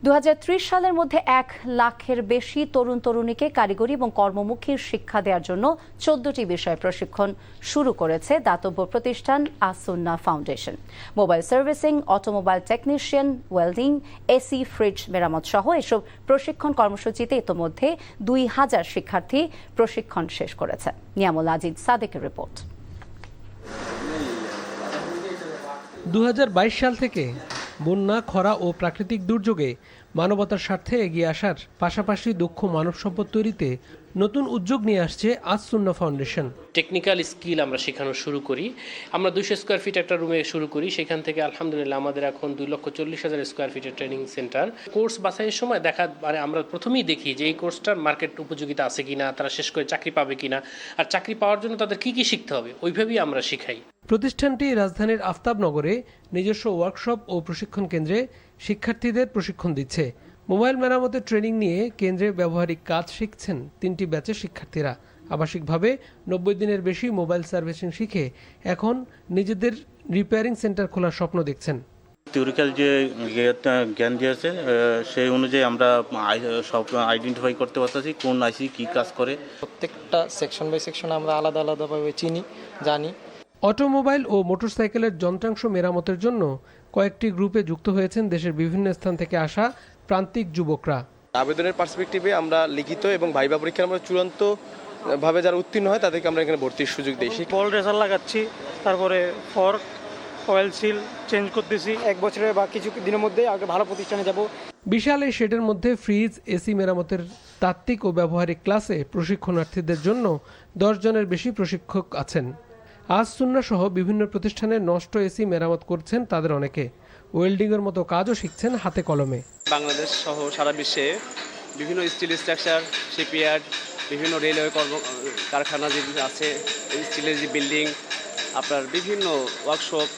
2030 সালের মধ্যে 1 লাখের বেশি তরুণ তরুণীকে কারিগরি এবং কর্মমুখী শিক্ষা দেওয়ার জন্য 14টি বিষয়ে প্রশিক্ষণ শুরু করেছে দাতব্য প্রতিষ্ঠান As-Sunnah foundation. Mobile servicing, automobile technician, welding, AC, fridge মেরামত সহ এসব প্রশিক্ষণ কর্মসূচিতে ইতোমধ্যে 2000 শিক্ষার্থী প্রশিক্ষণ শেষ করেছে। নিয়ামুল আজিজ সাদেকের রিপোর্ট। 2022 সাল থেকে বন্যা, খরা ও প্রাকৃতিক দুর্যোগে মানবতার স্বার্থে এগিয়ে আসার পাশাপাশি দক্ষ মানব সম্পদ তৈরিতে নতুন উদ্যোগ নিয়ে আসছে আস-সুন্নাহ ফাউন্ডেশন। টেকনিক্যাল স্কিল আমরা শেখানো শুরু করি। আমরা 200 স্কয়ার ফিট একটা রুমে শুরু করি, সেখান থেকে আলহামদুলিল্লাহ আমাদের এখন 2,40,000 স্কয়ার ফিটের ট্রেনিং সেন্টার। কোর্স বাছাইয়ের সময় আমরা প্রথমেই দেখি যে এই কোর্সটার মার্কেট উপযোগিতা আছে কিনা, তারা শেষ করে চাকরি পাবে কিনা, আর চাকরি পাওয়ার জন্য তাদের কি শিখতে হবে ওইভাবেই আমরা শিখাই। প্রতিষ্ঠানটি রাজধানীর আফতাবনগরে নিজস্ব ওয়ার্কশপ ও প্রশিক্ষণ কেন্দ্রে শিক্ষার্থীদের প্রশিক্ষণ দিচ্ছে। মোবাইল মেরামতের ট্রেনিং নিয়ে কেন্দ্রে ব্যবহারিক কাজ শিখছেন 3টি ব্যাচের শিক্ষার্থীরা। আবাসিকভাবে 90 দিনের বেশি মোবাইল সার্ভিসিং শিখে এখন নিজেদের রিপেয়ারিং সেন্টার খোলার স্বপ্ন দেখছেন। থিওরিক্যাল যে জ্ঞান দিয়েছে সেই অনুযায়ী আমরা সব আইডেন্টিফাই করতে পারতেছি কোন আইসি কী কাজ করে। প্রত্যেকটা সেকশন বাই সেকশন আমরা আলাদা আলাদাভাবে চিনি, জানি। অটোমোবাইল ও মোটরসাইকেলের যন্ত্রাংশ মেরামতের জন্য কয়েকটি গ্রুপে যুক্ত হয়েছেন দেশের বিভিন্ন স্থান থেকে আসা প্রান্তিক যুবকরা। আবেদনের পার্সপেক্টিভে আমরা লিখিত এবং ভাইবা পরীক্ষার আমরা চূড়ান্ত ভাবে যারা উত্তীর্ণ হয় তাদেরকে আমরা এখানে ভর্তির সুযোগ দিই। বল রেসার লাগাচ্ছি, তারপরে ফর্ক, অয়েল সিল চেঞ্জ করতেছি। 1 বছরের বা কিছু দিনের মধ্যে আগে ভালো প্রতিষ্ঠানে যাব। বিশাল এই শেডের মধ্যে ফ্রিজ, এসি মেরামতের তাত্ত্বিক ও ব্যবহারিক ক্লাসে প্রশিক্ষণার্থীদের জন্য 10 জনের বেশি প্রশিক্ষক আছেন। আস-সুন্নাহ সহ বিভিন্ন প্রতিষ্ঠানে নষ্ট এসি মেরামত করছেন তাদের অনেকে। ওয়েল্ডিংয়ের মতো কাজও শিখছেন হাতে কলমে। বাংলাদেশ সহ সারা বিশ্বে বিভিন্ন স্টিল স্ট্রাকচার, শিপইয়ার্ড, বিভিন্ন রেলওয়ে কারখানা যে আছে, স্টিলের যে বিল্ডিং, আপনার বিভিন্ন ওয়ার্কশপ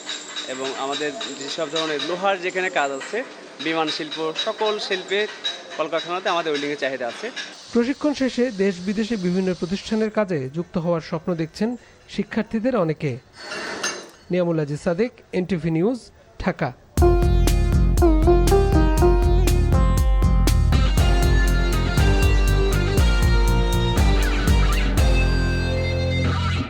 এবং আমাদের যেসব ধরনের লোহার যেখানে কাজ আছে, বিমান শিল্প, সকল শিল্পে কলকারখানাতে আমাদের ওয়েল্ডিংয়ের চাহিদা আছে। প্রশিক্ষণ শেষে দেশ বিদেশে বিভিন্ন প্রতিষ্ঠানের কাজে যুক্ত হওয়ার স্বপ্ন দেখছেন শিক্ষার্থীদের অনেকে। Niamul Aziz Sadek, NTV news, Dhaka.